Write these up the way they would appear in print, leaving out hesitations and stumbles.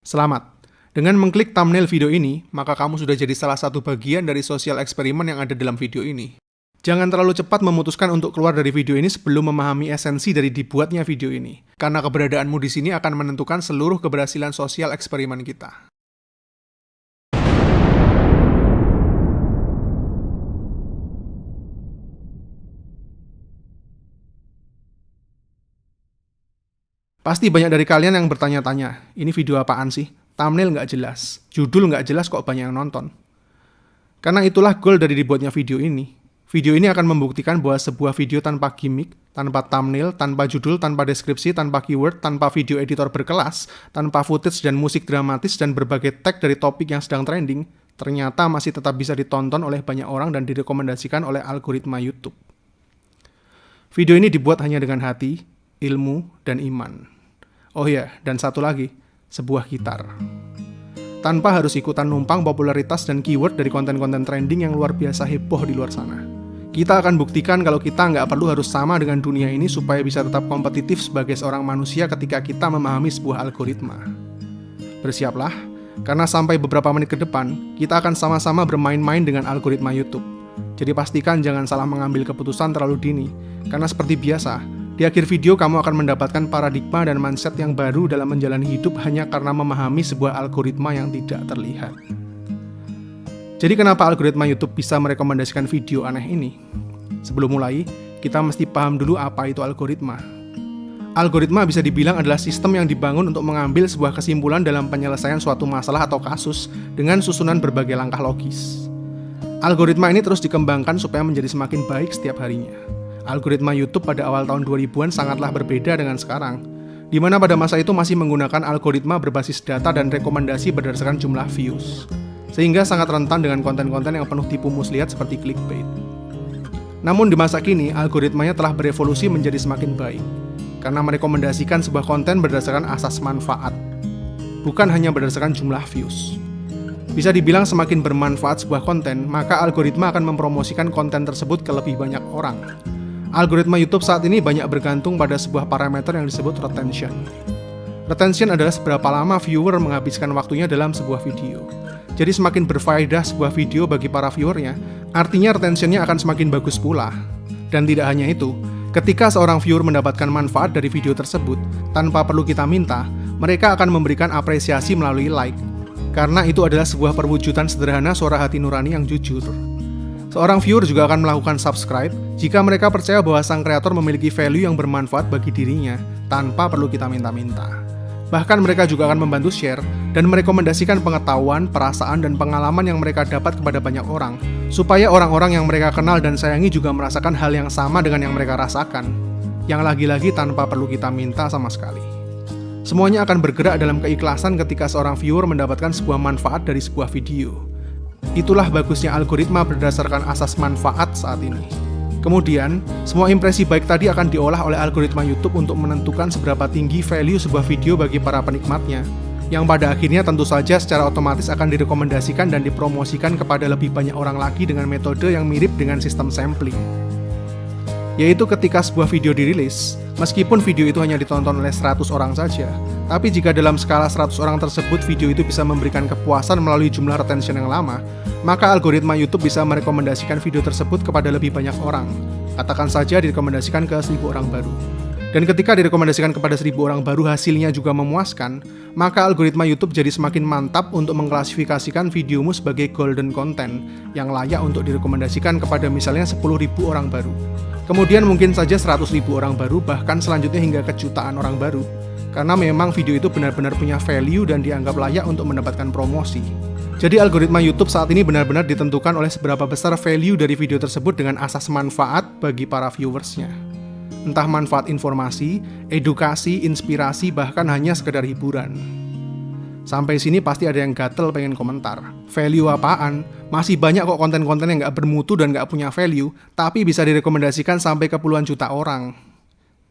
Selamat! Dengan mengklik thumbnail video ini, maka kamu sudah jadi salah satu bagian dari sosial eksperimen yang ada dalam video ini. Jangan terlalu cepat memutuskan untuk keluar dari video ini sebelum memahami esensi dari dibuatnya video ini, karena keberadaanmu di sini akan menentukan seluruh keberhasilan sosial eksperimen kita. Pasti banyak dari kalian yang bertanya-tanya, ini video apaan sih? Thumbnail nggak jelas, judul nggak jelas kok banyak yang nonton. Karena itulah goal dari dibuatnya video ini. Video ini akan membuktikan bahwa sebuah video tanpa gimmick, tanpa thumbnail, tanpa judul, tanpa deskripsi, tanpa keyword, tanpa video editor berkelas, tanpa footage dan musik dramatis dan berbagai tag dari topik yang sedang trending, ternyata masih tetap bisa ditonton oleh banyak orang dan direkomendasikan oleh algoritma YouTube. Video ini dibuat hanya dengan hati, ilmu, dan iman. Oh iya, dan satu lagi, sebuah gitar. Tanpa harus ikutan numpang popularitas dan keyword dari konten-konten trending yang luar biasa heboh di luar sana. Kita akan buktikan kalau kita nggak perlu harus sama dengan dunia ini supaya bisa tetap kompetitif sebagai seorang manusia ketika kita memahami sebuah algoritma. Bersiaplah, karena sampai beberapa menit ke depan, kita akan sama-sama bermain-main dengan algoritma YouTube. Jadi pastikan jangan salah mengambil keputusan terlalu dini, karena seperti biasa, di akhir video kamu akan mendapatkan paradigma dan mindset yang baru dalam menjalani hidup hanya karena memahami sebuah algoritma yang tidak terlihat. Jadi kenapa algoritma YouTube bisa merekomendasikan video aneh ini? Sebelum mulai, kita mesti paham dulu apa itu algoritma. Algoritma bisa dibilang adalah sistem yang dibangun untuk mengambil sebuah kesimpulan dalam penyelesaian suatu masalah atau kasus dengan susunan berbagai langkah logis. Algoritma ini terus dikembangkan supaya menjadi semakin baik setiap harinya. Algoritma YouTube pada awal tahun 2000-an sangatlah berbeda dengan sekarang, di mana pada masa itu masih menggunakan algoritma berbasis data dan rekomendasi berdasarkan jumlah views, sehingga sangat rentan dengan konten-konten yang penuh tipu muslihat seperti clickbait. Namun di masa kini, algoritmanya telah berevolusi menjadi semakin baik, karena merekomendasikan sebuah konten berdasarkan asas manfaat, bukan hanya berdasarkan jumlah views. Bisa dibilang semakin bermanfaat sebuah konten, maka algoritma akan mempromosikan konten tersebut ke lebih banyak orang. Algoritma YouTube saat ini banyak bergantung pada sebuah parameter yang disebut retention. Retention adalah seberapa lama viewer menghabiskan waktunya dalam sebuah video. Jadi semakin berfaedah sebuah video bagi para viewernya, artinya retentionnya akan semakin bagus pula. Dan tidak hanya itu, ketika seorang viewer mendapatkan manfaat dari video tersebut, tanpa perlu kita minta, mereka akan memberikan apresiasi melalui like. Karena itu adalah sebuah perwujudan sederhana suara hati nurani yang jujur. Seorang viewer juga akan melakukan subscribe jika mereka percaya bahwa sang kreator memiliki value yang bermanfaat bagi dirinya tanpa perlu kita minta-minta. Bahkan mereka juga akan membantu share dan merekomendasikan pengetahuan, perasaan, dan pengalaman yang mereka dapat kepada banyak orang, supaya orang-orang yang mereka kenal dan sayangi juga merasakan hal yang sama dengan yang mereka rasakan, yang lagi-lagi tanpa perlu kita minta sama sekali. Semuanya akan bergerak dalam keikhlasan ketika seorang viewer mendapatkan sebuah manfaat dari sebuah video. Itulah bagusnya algoritma berdasarkan asas manfaat saat ini. Kemudian, semua impresi baik tadi akan diolah oleh algoritma YouTube untuk menentukan seberapa tinggi value sebuah video bagi para penikmatnya, yang pada akhirnya tentu saja secara otomatis akan direkomendasikan dan dipromosikan kepada lebih banyak orang lagi dengan metode yang mirip dengan sistem sampling. Yaitu ketika sebuah video dirilis, meskipun video itu hanya ditonton oleh 100 orang saja, tapi jika dalam skala 100 orang tersebut video itu bisa memberikan kepuasan melalui jumlah retention yang lama, maka algoritma YouTube bisa merekomendasikan video tersebut kepada lebih banyak orang. Katakan saja direkomendasikan ke 1000 orang baru. Dan ketika direkomendasikan kepada 1000 orang baru hasilnya juga memuaskan, maka algoritma YouTube jadi semakin mantap untuk mengklasifikasikan videomu sebagai golden content yang layak untuk direkomendasikan kepada misalnya 10.000 orang baru. Kemudian mungkin saja 100.000 orang baru, bahkan selanjutnya hingga ke jutaan orang baru. Karena memang video itu benar-benar punya value dan dianggap layak untuk mendapatkan promosi. Jadi algoritma YouTube saat ini benar-benar ditentukan oleh seberapa besar value dari video tersebut dengan asas manfaat bagi para viewersnya. Entah manfaat informasi, edukasi, inspirasi, bahkan hanya sekedar hiburan. Sampai sini pasti ada yang gatel pengen komentar. Value apaan? Masih banyak kok konten-konten yang nggak bermutu dan nggak punya value, tapi bisa direkomendasikan sampai ke puluhan juta orang.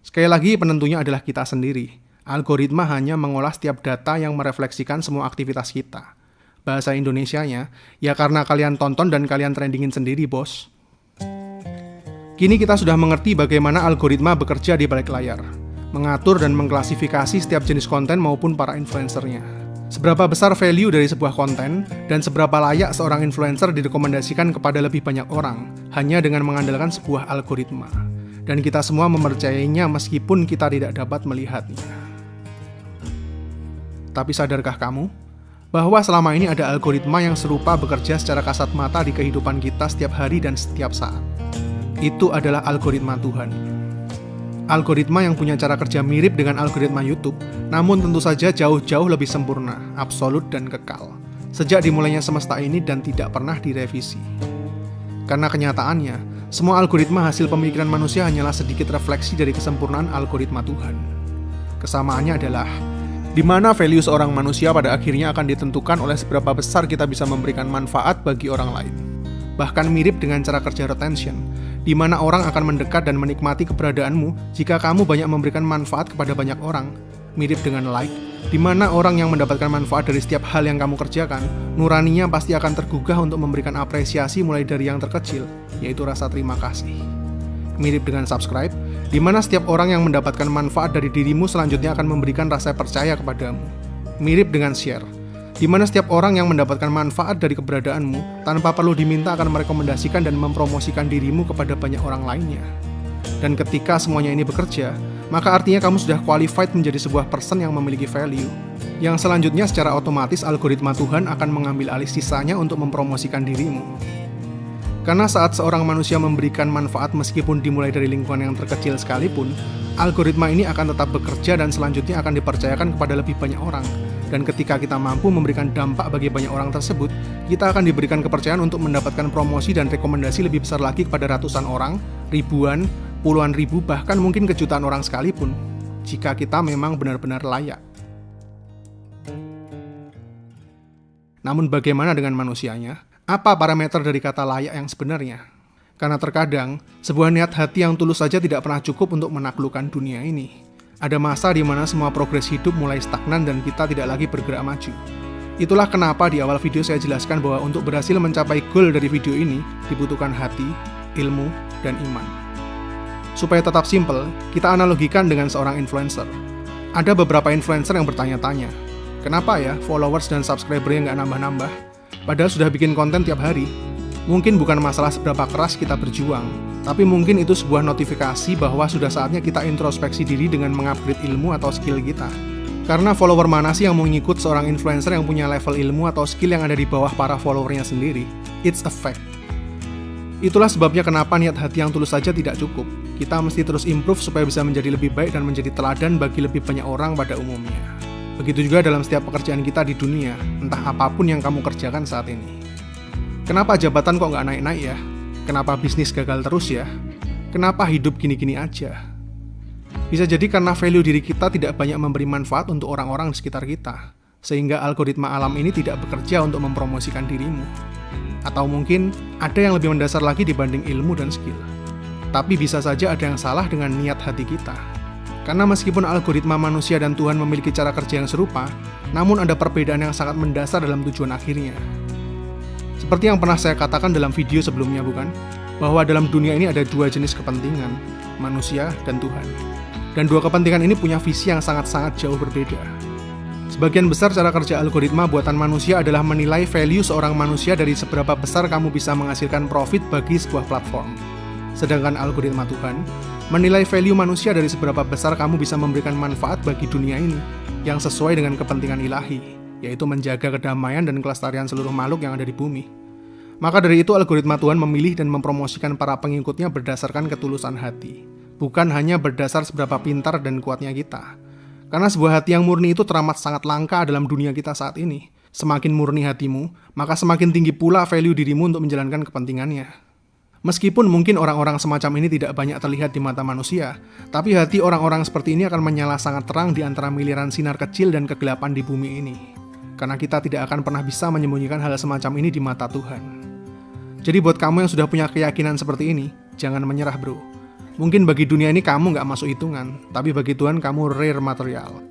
Sekali lagi penentunya adalah kita sendiri. Algoritma hanya mengolah setiap data yang merefleksikan semua aktivitas kita. Bahasa Indonesianya, ya karena kalian tonton dan kalian trendingin sendiri, bos. Kini kita sudah mengerti bagaimana algoritma bekerja di balik layar, mengatur dan mengklasifikasi setiap jenis konten maupun para influencernya. Seberapa besar value dari sebuah konten, dan seberapa layak seorang influencer direkomendasikan kepada lebih banyak orang, hanya dengan mengandalkan sebuah algoritma. Dan kita semua mempercayainya meskipun kita tidak dapat melihatnya. Tapi sadarkah kamu, bahwa selama ini ada algoritma yang serupa bekerja secara kasat mata di kehidupan kita setiap hari dan setiap saat? Itu adalah algoritma Tuhan. Algoritma yang punya cara kerja mirip dengan algoritma YouTube, namun tentu saja jauh-jauh lebih sempurna, absolut dan kekal, sejak dimulainya semesta ini dan tidak pernah direvisi. Karena kenyataannya, semua algoritma hasil pemikiran manusia hanyalah sedikit refleksi dari kesempurnaan algoritma Tuhan. Kesamaannya adalah, di mana value seorang manusia pada akhirnya akan ditentukan oleh seberapa besar kita bisa memberikan manfaat bagi orang lain. Bahkan mirip dengan cara kerja retention, di mana orang akan mendekat dan menikmati keberadaanmu jika kamu banyak memberikan manfaat kepada banyak orang. Mirip dengan like, di mana orang yang mendapatkan manfaat dari setiap hal yang kamu kerjakan, nuraninya pasti akan tergugah untuk memberikan apresiasi mulai dari yang terkecil, yaitu rasa terima kasih. Mirip dengan subscribe, di mana setiap orang yang mendapatkan manfaat dari dirimu selanjutnya akan memberikan rasa percaya kepadamu. Mirip dengan share, di mana setiap orang yang mendapatkan manfaat dari keberadaanmu tanpa perlu diminta akan merekomendasikan dan mempromosikan dirimu kepada banyak orang lainnya. Dan ketika semuanya ini bekerja, maka artinya kamu sudah qualified menjadi sebuah person yang memiliki value, yang selanjutnya secara otomatis algoritma Tuhan akan mengambil alih sisanya untuk mempromosikan dirimu. Karena saat seorang manusia memberikan manfaat meskipun dimulai dari lingkungan yang terkecil sekalipun, algoritma ini akan tetap bekerja dan selanjutnya akan dipercayakan kepada lebih banyak orang. Dan ketika kita mampu memberikan dampak bagi banyak orang tersebut, kita akan diberikan kepercayaan untuk mendapatkan promosi dan rekomendasi lebih besar lagi kepada ratusan orang, ribuan, puluhan ribu, bahkan mungkin kejutaan orang sekalipun, jika kita memang benar-benar layak. Namun bagaimana dengan manusianya? Apa parameter dari kata layak yang sebenarnya? Karena terkadang, sebuah niat hati yang tulus saja tidak pernah cukup untuk menaklukkan dunia ini. Ada masa di mana semua progres hidup mulai stagnan dan kita tidak lagi bergerak maju. Itulah kenapa di awal video saya jelaskan bahwa untuk berhasil mencapai goal dari video ini, dibutuhkan hati, ilmu, dan iman. Supaya tetap simple, kita analogikan dengan seorang influencer. Ada beberapa influencer yang bertanya-tanya, kenapa ya followers dan subscribernya nggak nambah-nambah? Padahal sudah bikin konten tiap hari. Mungkin bukan masalah seberapa keras kita berjuang, tapi mungkin itu sebuah notifikasi bahwa sudah saatnya kita introspeksi diri dengan mengupgrade ilmu atau skill kita. Karena follower mana sih yang mau ngikut seorang influencer yang punya level ilmu atau skill yang ada di bawah para followernya sendiri? It's a fact. Itulah sebabnya kenapa niat hati yang tulus saja tidak cukup. Kita mesti terus improve supaya bisa menjadi lebih baik dan menjadi teladan bagi lebih banyak orang pada umumnya. Begitu juga dalam setiap pekerjaan kita di dunia, entah apapun yang kamu kerjakan saat ini. Kenapa jabatan kok nggak naik-naik ya? Kenapa bisnis gagal terus ya? Kenapa hidup gini-gini aja? Bisa jadi karena value diri kita tidak banyak memberi manfaat untuk orang-orang di sekitar kita, sehingga algoritma alam ini tidak bekerja untuk mempromosikan dirimu. Atau mungkin ada yang lebih mendasar lagi dibanding ilmu dan skill. Tapi bisa saja ada yang salah dengan niat hati kita. Karena meskipun algoritma manusia dan Tuhan memiliki cara kerja yang serupa, namun ada perbedaan yang sangat mendasar dalam tujuan akhirnya. Seperti yang pernah saya katakan dalam video sebelumnya, bukan? Bahwa dalam dunia ini ada dua jenis kepentingan, manusia dan Tuhan. Dan dua kepentingan ini punya visi yang sangat-sangat jauh berbeda. Sebagian besar cara kerja algoritma buatan manusia adalah menilai value seorang manusia dari seberapa besar kamu bisa menghasilkan profit bagi sebuah platform. Sedangkan algoritma Tuhan menilai value manusia dari seberapa besar kamu bisa memberikan manfaat bagi dunia ini, yang sesuai dengan kepentingan ilahi, yaitu menjaga kedamaian dan kelestarian seluruh makhluk yang ada di bumi. Maka dari itu algoritma Tuhan memilih dan mempromosikan para pengikutnya berdasarkan ketulusan hati, bukan hanya berdasar seberapa pintar dan kuatnya kita. Karena sebuah hati yang murni itu teramat sangat langka dalam dunia kita saat ini. Semakin murni hatimu, maka semakin tinggi pula value dirimu untuk menjalankan kepentingannya. Meskipun mungkin orang-orang semacam ini tidak banyak terlihat di mata manusia, tapi hati orang-orang seperti ini akan menyala sangat terang di antara miliaran sinar kecil dan kegelapan di bumi ini. Karena kita tidak akan pernah bisa menyembunyikan hal semacam ini di mata Tuhan. Jadi buat kamu yang sudah punya keyakinan seperti ini, jangan menyerah bro. Mungkin bagi dunia ini kamu nggak masuk hitungan, tapi bagi Tuhan kamu rare material.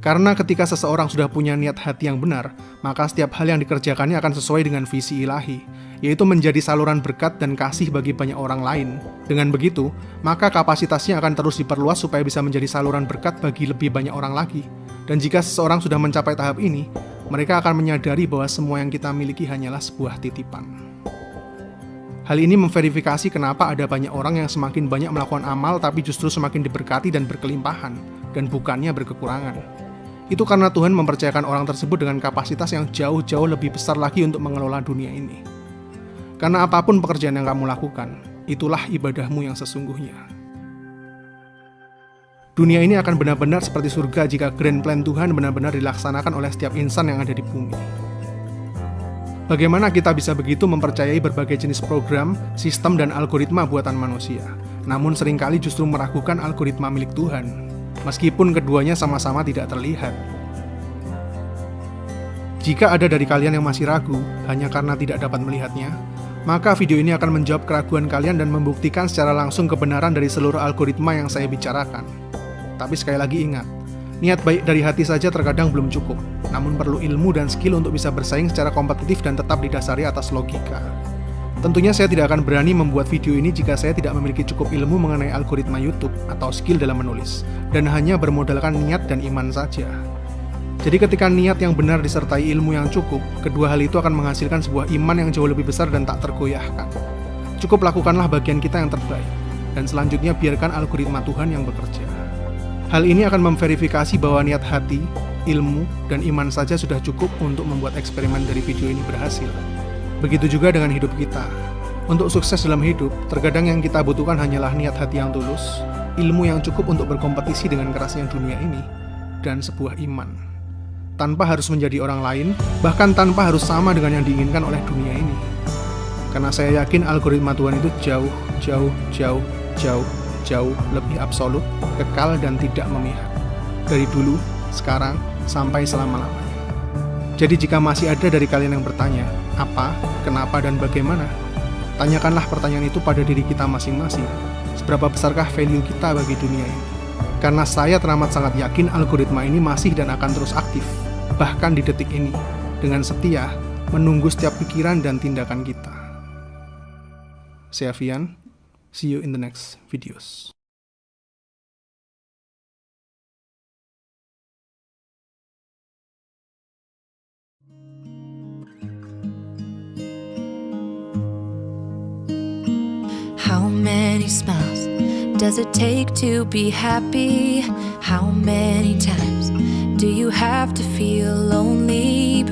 Karena ketika seseorang sudah punya niat hati yang benar, maka setiap hal yang dikerjakannya akan sesuai dengan visi ilahi, yaitu menjadi saluran berkat dan kasih bagi banyak orang lain. Dengan begitu, maka kapasitasnya akan terus diperluas supaya bisa menjadi saluran berkat bagi lebih banyak orang lagi. Dan jika seseorang sudah mencapai tahap ini, mereka akan menyadari bahwa semua yang kita miliki hanyalah sebuah titipan. Hal ini memverifikasi kenapa ada banyak orang yang semakin banyak melakukan amal tapi justru semakin diberkati dan berkelimpahan, dan bukannya berkekurangan. Itu karena Tuhan mempercayakan orang tersebut dengan kapasitas yang jauh-jauh lebih besar lagi untuk mengelola dunia ini. Karena apapun pekerjaan yang kamu lakukan, itulah ibadahmu yang sesungguhnya. Dunia ini akan benar-benar seperti surga jika grand plan Tuhan benar-benar dilaksanakan oleh setiap insan yang ada di bumi. Bagaimana kita bisa begitu mempercayai berbagai jenis program, sistem, dan algoritma buatan manusia, namun seringkali justru meragukan algoritma milik Tuhan, meskipun keduanya sama-sama tidak terlihat. Jika ada dari kalian yang masih ragu, hanya karena tidak dapat melihatnya, maka video ini akan menjawab keraguan kalian dan membuktikan secara langsung kebenaran dari seluruh algoritma yang saya bicarakan. Tapi sekali lagi ingat, niat baik dari hati saja terkadang belum cukup, namun perlu ilmu dan skill untuk bisa bersaing secara kompetitif dan tetap didasari atas logika. Tentunya saya tidak akan berani membuat video ini jika saya tidak memiliki cukup ilmu mengenai algoritma YouTube atau skill dalam menulis, dan hanya bermodalkan niat dan iman saja. Jadi ketika niat yang benar disertai ilmu yang cukup, kedua hal itu akan menghasilkan sebuah iman yang jauh lebih besar dan tak tergoyahkan. Cukup lakukanlah bagian kita yang terbaik, dan selanjutnya biarkan algoritma Tuhan yang bekerja. Hal ini akan memverifikasi bahwa niat hati, ilmu, dan iman saja sudah cukup untuk membuat eksperimen dari video ini berhasil. Begitu juga dengan hidup kita. Untuk sukses dalam hidup, terkadang yang kita butuhkan hanyalah niat hati yang tulus, ilmu yang cukup untuk berkompetisi dengan kerasnya dunia ini, dan sebuah iman. Tanpa harus menjadi orang lain, bahkan tanpa harus sama dengan yang diinginkan oleh dunia ini. Karena saya yakin algoritma Tuhan itu jauh lebih absolut, kekal, dan tidak memihak. Dari dulu, sekarang, sampai selama-lamanya. Jadi jika masih ada dari kalian yang bertanya, apa, kenapa, dan bagaimana? Tanyakanlah pertanyaan itu pada diri kita masing-masing. Seberapa besarkah value kita bagi dunia ini? Karena saya teramat sangat yakin algoritma ini masih dan akan terus aktif, bahkan di detik ini, dengan setia, menunggu setiap pikiran dan tindakan kita. Saya Fian, see you in the next videos. How many smiles does it take to be happy? How many times do you have to feel lonely before